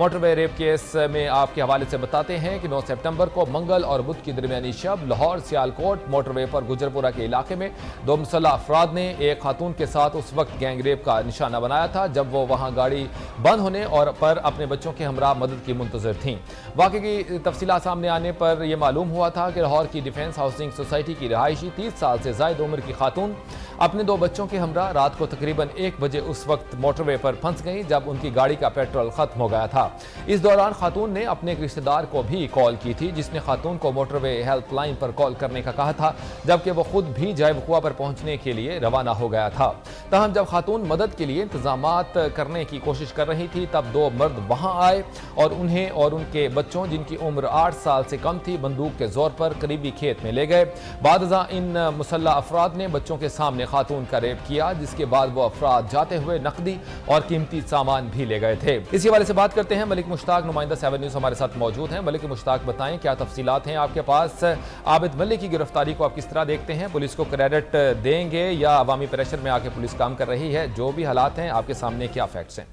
Motorway rape case में आपके हवाले से बताते हैं कि 9 सितंबर को मंगल और बुध की दरमियानी शब लाहौर सियालकोट मोटरवे पर गुजरपुरा के इलाके में दो मुसल्लह अफराद ने एक खातून के साथ उस वक्त गैंग रेप का निशाना बनाया था जब वो वहां गाड़ी बंद होने और पर अपने बच्चों के हमरा मदद की मुंतजर थीं। वाक़े की तफसीलात सामने आने पर यह मालूम हुआ था कि लाहौर की डिफेंस हाउसिंग सोसाइटी की रहायशी 30 साल से ज़ायद उम्र की खातून अपने दो बच्चों के हमरा रात को तकरीबन 1 बजे उस वक्त मोटरवे पर फंस गई जब उनकी गाड़ी का पेट्रोल खत्म हो गया था। इस दौरान खातून ने अपने एक रिश्तेदार को भी कॉल की थी जिसने खातून को मोटरवे हेल्पलाइन पर कॉल करने का कहा था, जबकि वो खुद भी जय वकुआ पर पहुंचने के लिए रवाना हो गया था। तहम जब खातून मदद के लिए इंतजामात करने की कोशिश कर रही थी तब दो मर्द वहां आए और उन्हें और उनके बच्चों जिनकी उम्र 8 साल से कम थी बंदूक के जोर पर करीबी खेत में ले गए। बादजा इन मुसल्लह अफराद ने बच्चों के सामने खातून का रेप किया, जिसके बाद वो अफराद जाते हुए नकदी और कीमती सामान भी ले गए थे। इसी हवाले से बात करते हैं मलिक मुश्ताक, नुमाइंदा 7 न्यूज़ हमारे साथ मौजूद हैं। मलिक मुश्ताक, बताएं क्या तफसीलात हैं आपके पास। आबिद मलिक की गिरफ्तारी को आप किस तरह देखते हैं? पुलिस को क्रेडिट देंगे या अवामी प्रेशर में आके पुलिस काम कर रही है? जो भी हालात हैं आपके सामने, क्या फैक्ट्स हैं?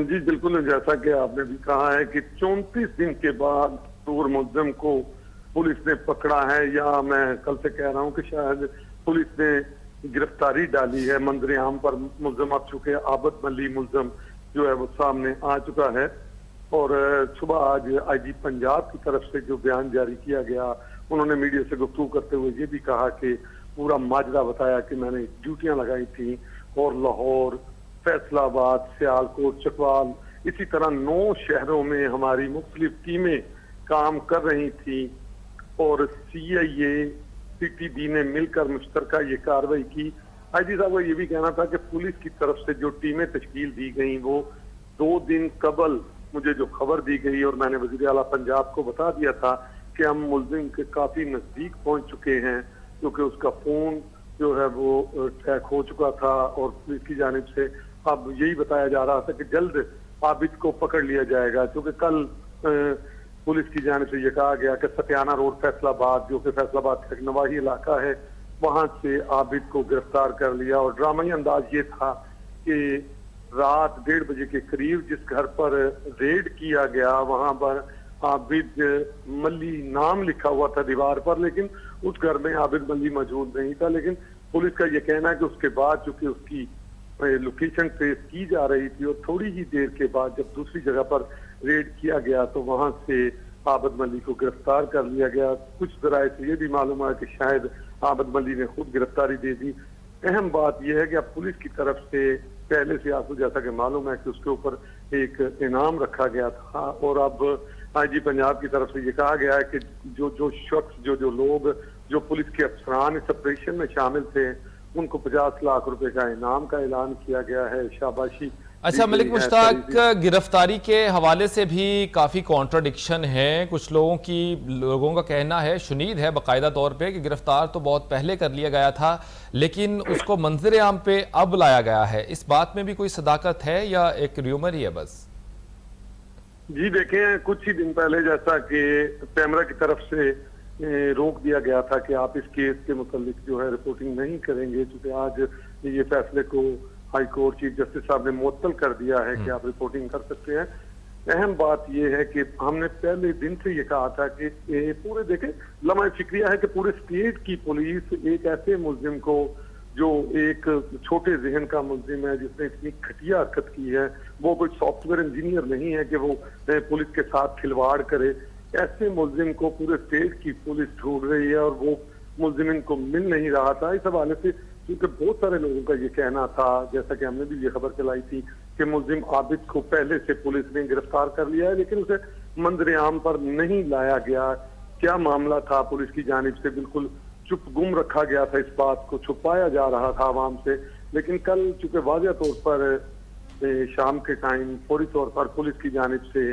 जी बिल्कुल, जैसा कि आपने भी कहा है कि 34 दिन के बाद चोर मुलजिम को पुलिस ने पकड़ा है, या मैं कल से कह रहा हूं कि शायद पुलिस ने गिरफ्तारी डाली है मंजर आम पर मुलजिम। अब चुके आबिद मलिक मुलजिम जो है वो सामने आ चुका है। और सुबह आज आईजी पंजाब की तरफ से जो बयान जारी किया गया, उन्होंने मीडिया से गुफ्तगू करते हुए ये भी कहा कि पूरा माजरा बताया कि मैंने ड्यूटियां लगाई थी और लाहौर, फैसलाबाद, सियालकोट, चकवाल, इसी तरह 9 शहरों में हमारी मुख्तलिफ टीमें काम कर रही थी और CIA, CTB ने मिलकर मुश्तरका ये कार्रवाई की। आईजी साहब को ये भी कहना था कि पुलिस की तरफ से जो टीमें तश्कील दी गई वो 2 दिन कबल मुझे जो खबर दी गई और मैंने वज़ीर आला पंजाब को बता दिया था कि हम मुलजिम के काफी नजदीक पहुंच चुके हैं, क्योंकि उसका फोन जो है वो ट्रैक हो चुका था और पुलिस की जानिब से अब यही बताया जा रहा था कि जल्द आबिद को पकड़ लिया जाएगा। क्योंकि कल पुलिस की जानिब से यह कहा गया कि सतियाना रोड फैसलाबाद, जो कि फैसलाबाद का एक नवाही इलाका है, वहां से आबिद को गिरफ्तार कर लिया। और ड्रामाई अंदाज ये था कि रात 1:30 बजे के करीब जिस घर पर रेड किया गया वहां पर आबिद मल्ली नाम लिखा हुआ था दीवार पर, लेकिन उस घर में आबिद मल्ली मौजूद नहीं था। लेकिन पुलिस का यह कहना है कि उसके बाद चूंकि उसकी लोकेशन ट्रेस की जा रही थी और थोड़ी ही देर के बाद जब दूसरी जगह पर रेड किया गया तो वहां से आबिद मल्ली को गिरफ्तार कर लिया गया। कुछ जराये से ये भी मालूम है कि शायद आबिद मल्ली ने खुद गिरफ्तारी दे दी। अहम बात यह है कि अब पुलिस की तरफ से पहले से आपको जैसा कि मालूम है कि उसके ऊपर एक इनाम रखा गया था और अब आईजी पंजाब की तरफ से ये कहा गया है कि जो शख्स जो लोग जो पुलिस के अफसरान इस ऑपरेशन में शामिल थे उनको 50 लाख रुपए का इनाम का ऐलान किया गया है, शाबाशी। अच्छा मलिक मुश्ताक, गिरफ्तारी के हवाले से भी काफ़ी कॉन्ट्राडिक्शन है। कुछ लोगों का कहना है, शुनीद है बाकायदा तौर पे, कि गिरफ्तार तो बहुत पहले कर लिया गया था लेकिन उसको मंजर आम पे अब लाया गया है। इस बात में भी कोई सदाकत है या एक र्यूमर ही है बस? जी देखें, कुछ ही दिन पहले जैसा कि पैमरा की तरफ से रोक दिया गया था कि आप इस केस के मुतालिक जो है रिपोर्टिंग नहीं करेंगे, क्योंकि आज ये फैसले को हाई कोर्ट चीफ जस्टिस साहब ने मुअत्तल कर दिया है कि आप रिपोर्टिंग कर सकते हैं। अहम बात यह है कि हमने पहले दिन से ये कहा था कि पूरे देखें लम्हा फिक्रिया है कि पूरे स्टेट की पुलिस एक ऐसे मुलजिम को जो एक छोटे जहन का मुलजिम है जिसने इतनी घटिया हरकत की है, वो कोई सॉफ्टवेयर इंजीनियर नहीं है कि वो पुलिस के साथ खिलवाड़ करे। ऐसे मुलजिम को पूरे स्टेट की पुलिस ढूंढ रही है और वो मुलजिम इनको मिल नहीं रहा था। इस हवाले से क्योंकि बहुत सारे लोगों का ये कहना था, जैसा कि हमने भी ये खबर चलाई थी कि मुलजिम आबिद को पहले से पुलिस ने गिरफ्तार कर लिया है लेकिन उसे मंजर आम पर नहीं लाया गया। क्या मामला था, पुलिस की जानिब से बिल्कुल चुप गुम रखा गया था, इस बात को छुपाया जा रहा था आवाम से। लेकिन कल चूंकि वाज़ेह तौर पर शाम के टाइम फौरी तौर पर पुलिस की जानिब से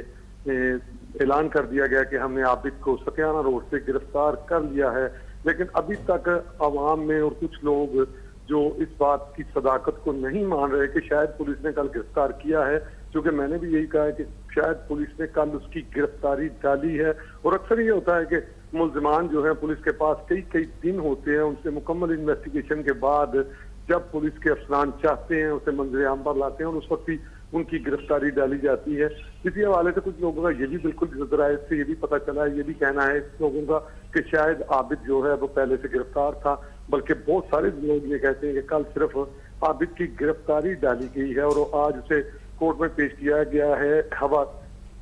ऐलान कर दिया गया कि हमने आबिद को सतियाना रोड से गिरफ्तार कर लिया है, लेकिन अभी तक अवाम में और कुछ लोग जो इस बात की सदाकत को नहीं मान रहे कि शायद पुलिस ने कल गिरफ्तार किया है, क्योंकि मैंने भी यही कहा है कि शायद पुलिस ने कल उसकी गिरफ्तारी डाली है। और अक्सर ये होता है कि मुलजिमान जो है पुलिस के पास कई दिन होते हैं, उनसे मुकम्मल इन्वेस्टिगेशन के बाद जब पुलिस के अफसरान चाहते हैं उसे मंजर आम पर लाते हैं और उस वक्त ही उनकी गिरफ्तारी डाली जाती है। इसी हवाले से कुछ लोगों का ये भी बिल्कुल राय से ये भी पता चला है, ये भी कहना है लोगों का कि शायद आबिद जो है वो पहले से गिरफ्तार था, बल्कि बहुत सारे लोग ये कहते हैं कि कल सिर्फ आबिद की गिरफ्तारी डाली गई है और आज उसे कोर्ट में पेश किया गया है।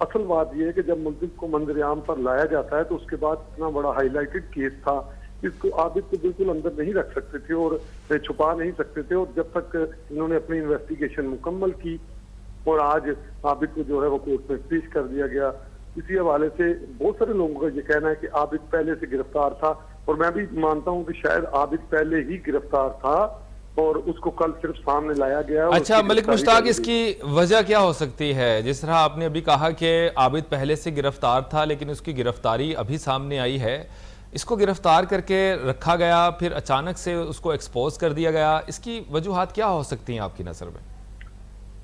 असल बात यह है कि जब मुलजिम को मंजर-ए-आम पर लाया जाता है तो उसके बाद इतना बड़ा हाईलाइटेड केस था, इसको आबिद को बिल्कुल अंदर नहीं रख सकते थे और छुपा नहीं सकते थे, और जब तक इन्होंने अपनी इन्वेस्टिगेशन मुकम्मल की और आज आबिद को जो है वो कोर्ट में पेश कर दिया गया। इसी हवाले से बहुत सारे लोगों का ये कहना है कि आबिद पहले से गिरफ्तार था, और मैं भी मानता हूँ कि शायद आबिद पहले ही गिरफ्तार था और उसको कल सिर्फ सामने लाया गया। अच्छा मलिक मुश्ताक, इसकी वजह क्या हो सकती है? जिस तरह आपने अभी कहा कि आबिद पहले से गिरफ्तार था लेकिन उसकी गिरफ्तारी अभी सामने आई है, इसको गिरफ्तार करके रखा गया फिर अचानक से उसको एक्सपोज कर दिया गया, इसकी वजूहात क्या हो सकती हैं आपकी नजर में?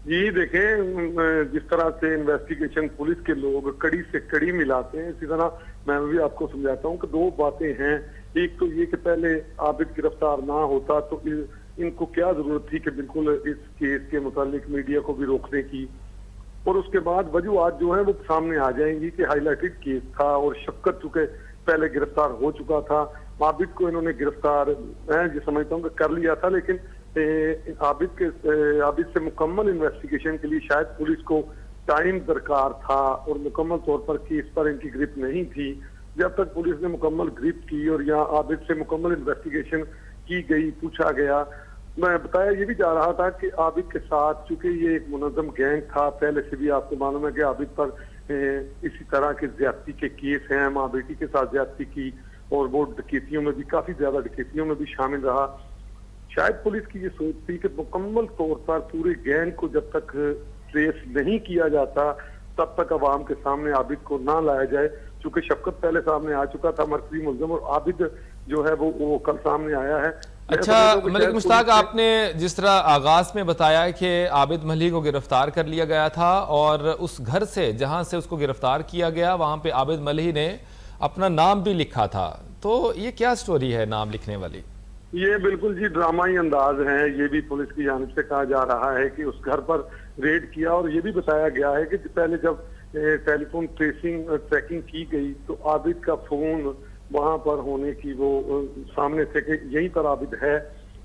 जी देखें, जिस तरह से इन्वेस्टिगेशन पुलिस के लोग कड़ी से कड़ी मिलाते हैं, इसी तरह मैं भी आपको समझाता हूँ कि दो बातें हैं। एक तो ये कि पहले आबिद गिरफ्तार ना होता तो इनको क्या जरूरत थी कि बिल्कुल इस केस के मुतालिक मीडिया को भी रोकने की, और उसके बाद वजूहात जो है वो सामने आ जाएंगी कि हाईलाइटेड केस था और शक्कत चुके पहले गिरफ्तार हो चुका था। आबिद को इन्होंने गिरफ्तार, मैं ये समझता हूँ कि कर लिया था, लेकिन आबिद से मुकम्मल इन्वेस्टिगेशन के लिए शायद पुलिस को टाइम दरकार था और मुकम्मल तौर पर केस पर इनकी ग्रिप नहीं थी। जब तक पुलिस ने मुकम्मल ग्रिप की और यहाँ आबिद से मुकम्मल इन्वेस्टिगेशन की गई, पूछा गया, मैं बताया ये भी जा रहा था कि आबिद के साथ चूंकि ये एक मुनज़्ज़म गैंग था, पहले से भी आपको मालूम है कि आबिद पर इसी तरह के ज्यादती के केस हैं, माँ बेटी के साथ ज्यादती की और वो डकैतियों में भी, काफी ज्यादा डकैतियों में भी शामिल रहा। शायद पुलिस की ये सोच थी कि मुकम्मल तौर पर पूरे गैंग को जब तक ट्रेस नहीं किया जाता तब तक अवाम के सामने आबिद को ना लाया जाए। चूंकि शफकत पहले सामने आ चुका था मरकजी मुल्ज़िम, और आबिद जो है वो कल सामने आया है। अच्छा मलिक मुश्ताक, आपने जिस तरह आगाज में बताया कि आबिद मलिक को गिरफ्तार कर लिया गया था और उस घर से जहां से उसको गिरफ्तार किया गया वहां पे आबिद मलिक ने अपना नाम भी लिखा था, तो ये क्या स्टोरी है नाम लिखने वाली? ये बिल्कुल जी ड्रामाई अंदाज है। ये भी पुलिस की जानिब से कहा जा रहा है कि उस घर पर रेड किया, और ये भी बताया गया है कि पहले जब टेलीफोन ट्रैकिंग की गई तो आबिद का फोन वहां पर होने की वो सामने थे कि यहीं पर आबिद है,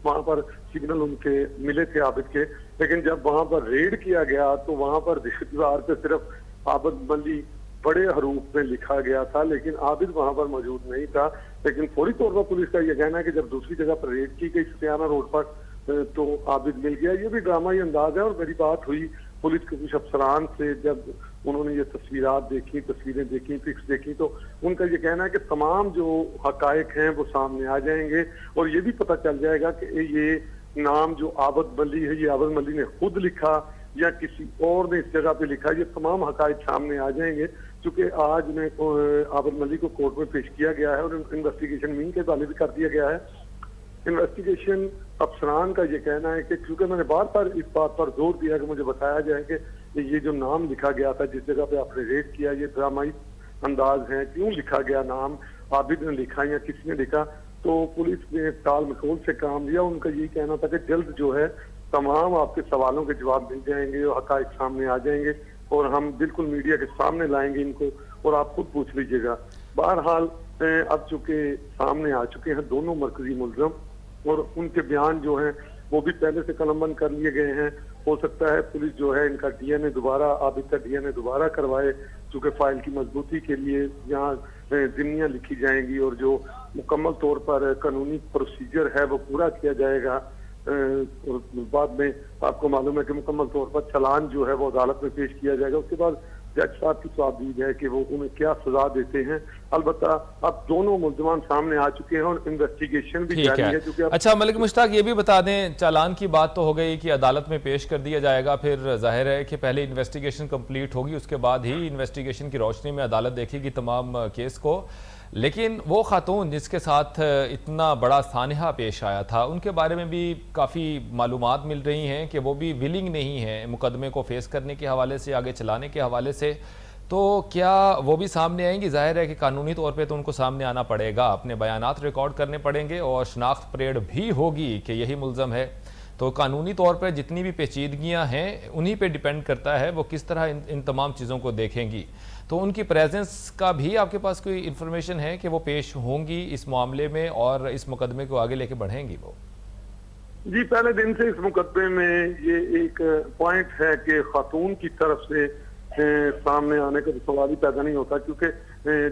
वहां पर सिग्नल उनके मिले थे आबिद के। लेकिन जब वहां पर रेड किया गया तो वहां पर दीवार पे सिर्फ आबिद मलिक बड़े हरूफ में लिखा गया था, लेकिन आबिद वहां पर मौजूद नहीं था। लेकिन फौरी तौर पर पुलिस का यह कहना है कि जब दूसरी जगह पर रेड की गई सतियाना रोड पर तो आबिद मिल गया। ये भी ड्रामाई अंदाज है। और मेरी बात हुई पुलिस के कुछ अफसरान से, जब उन्होंने ये तस्वीरें देखी, पिक्स देखी, तो उनका ये कहना है कि तमाम जो हकायक हैं वो सामने आ जाएंगे और ये भी पता चल जाएगा कि ये नाम जो आबिद मलिक है, ये आबिद मलिक ने खुद लिखा या किसी और ने इस जगह पे लिखा। ये तमाम हकायक सामने आ जाएंगे। चूंकि आज ने आबिद मलिक को कोर्ट में पेश किया गया है और इन्वेस्टिगेशन विंग के हवाले भी कर दिया गया है। इन्वेस्टिगेशन अफसरान का ये कहना है कि क्योंकि मैंने बार बार इस बात पर जोर दिया कि मुझे बताया जाए कि ये जो नाम लिखा गया था जिस जगह पे आपने रेड किया, ये ड्रामाई अंदाज है, क्यों लिखा गया नाम, आबिद ने लिखा या किसी ने लिखा। तो पुलिस ने टाल मटोल से काम लिया। उनका यही कहना था कि जल्द जो है तमाम आपके सवालों के जवाब मिल जाएंगे और हकायक सामने आ जाएंगे और हम बिल्कुल मीडिया के सामने लाएंगे इनको और आप खुद पूछ लीजिएगा। बहरहाल अब चूंकि सामने आ चुके हैं दोनों मरकजी मुल्ज़िम और उनके बयान जो हैं वो भी पहले से कलमबंद कर लिए गए हैं। हो सकता है पुलिस जो है इनका डीएनए दोबारा, आबिद का डीएनए दोबारा करवाए, चूंकि फाइल की मजबूती के लिए यहाँ जिम्नियाँ लिखी जाएंगी और जो मुकम्मल तौर पर कानूनी प्रोसीजर है वो पूरा किया जाएगा। और बाद में आपको मालूम है कि मुकम्मल तौर पर चालान जो है वो अदालत में पेश किया जाएगा। उसके बाद जज साहब की तो उम्मीद है कि वो उन्हें क्या सजा देते हैं। अलबत्ता अब दोनों मुल्ज़िमान सामने आ चुके हैं और इन्वेस्टिगेशन भी जारी है। क्योंकि अच्छा मलिक मुश्ताक, ये भी बता दें, चालान की बात तो हो गई कि अदालत में पेश कर दिया जाएगा, फिर जाहिर है कि पहले इन्वेस्टिगेशन कंप्लीट होगी, उसके बाद ही इन्वेस्टिगेशन की रोशनी में अदालत देखेगी तमाम केस को। लेकिन वो खातून जिसके साथ इतना बड़ा सानहा पेश आया था, उनके बारे में भी काफ़ी मालूमात मिल रही हैं कि वो भी विलिंग नहीं है मुकदमे को फेस करने के हवाले से, आगे चलाने के हवाले से। तो क्या वो भी सामने आएंगी? जाहिर है कि कानूनी तौर पे तो उनको सामने आना पड़ेगा, अपने बयानात रिकॉर्ड करने पड़ेंगे और शनाख्त परेड भी होगी कि यही मुल्ज़म है। तो कानूनी तौर पर जितनी भी पेचीदगियां हैं उन्हीं पे डिपेंड करता है वो किस तरह इन तमाम चीज़ों को देखेंगी। तो उनकी प्रेजेंस का भी आपके पास कोई इन्फॉर्मेशन है कि वो पेश होंगी इस मामले में और इस मुकदमे को आगे लेके बढ़ेंगी वो? जी, पहले दिन से इस मुकदमे में ये एक पॉइंट है कि खातून की तरफ से सामने आने का तो सवाल ही पैदा नहीं होता, क्योंकि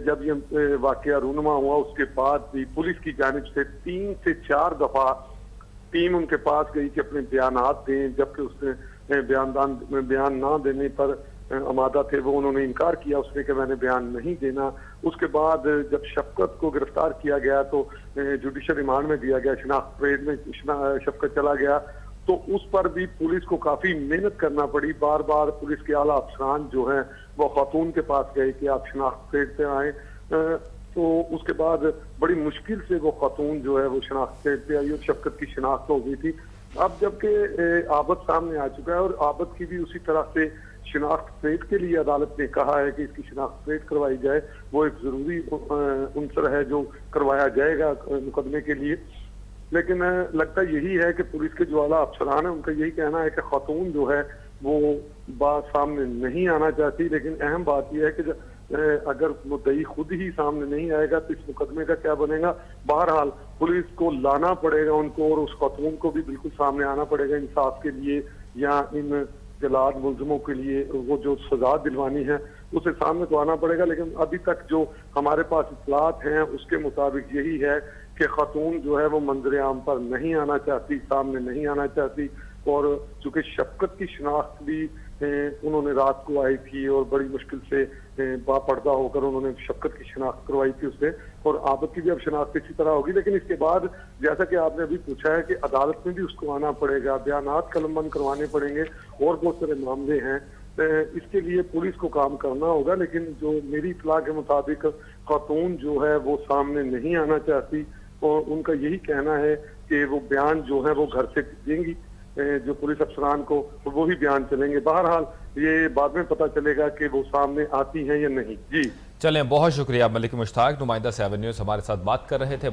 जब ये वाकया रूनुमा हुआ उसके बाद भी पुलिस की जानिब से 3 से 4 दफा टीम उनके पास गई कि अपने बयानात दें, जबकि उसने बयान ना देने पर आमादा थे वो, उन्होंने इनकार किया उसने कि मैंने बयान नहीं देना। उसके बाद जब शफकत को गिरफ्तार किया गया तो जुडिशल रिमांड में दिया गया, शनाख्त परेड में शफकत चला गया, तो उस पर भी पुलिस को काफी मेहनत करना पड़ी। बार बार पुलिस के आला अफसरान जो हैं वो खातून के पास गए कि आप शनाख्त परेड पे आए, तो उसके बाद बड़ी मुश्किल से वो खातून जो है वो शनाख्त परेड पे आई और शफकत की शनाख्त हो गई थी। अब जबकि आबद सामने आ चुका है और आबद की भी उसी तरह से शनाख्त परेड के लिए अदालत ने कहा है कि इसकी शनाख्त परेड करवाई जाए, वो एक जरूरी अंसर है जो करवाया जाएगा मुकदमे के लिए। लेकिन लगता यही है कि पुलिस के जो आला अफसरान है उनका यही कहना है कि खातून जो है वो बात सामने नहीं आना चाहती। लेकिन अहम बात यह है कि अगर मुद्दई खुद ही सामने नहीं आएगा तो इस मुकदमे का क्या बनेगा। बहरहाल पुलिस को लाना पड़ेगा उनको और उस खातून को भी बिल्कुल सामने आना पड़ेगा इंसाफ के लिए, या इन जलाद मुलजमों के लिए वो जो सजा दिलवानी है उसे सामने तो आना पड़ेगा। लेकिन अभी तक जो हमारे पास इत्तलात हैं उसके मुताबिक यही है कि खातून जो है वो मंजर आम पर नहीं आना चाहती, सामने नहीं आना चाहती। और चूंकि शफकत की शनाख्त भी उन्होंने रात को आई थी और बड़ी मुश्किल से बापर्दा होकर उन्होंने शफकत की शनाख्त करवाई थी उससे, और आबद की भी अब शनाख्त इसी तरह होगी। लेकिन इसके बाद जैसा कि आपने अभी पूछा है कि अदालत में भी उसको आना पड़ेगा, बयानात कलमबंद करवाने पड़ेंगे और बहुत सारे मामले हैं, इसके लिए पुलिस को काम करना होगा। लेकिन जो मेरी इत्तला के मुताबिक खातून जो है वो सामने नहीं आना चाहती और उनका यही कहना है कि वो बयान जो है वो घर से देंगी जो पुलिस अफसरान को, वो ही बयान चलेंगे। बहरहाल ये बाद में पता चलेगा कि वो सामने आती हैं या नहीं। जी चलें, बहुत शुक्रिया मलिक मुश्ताक, नुमाइंदा 7 न्यूज़ हमारे साथ बात कर रहे थे।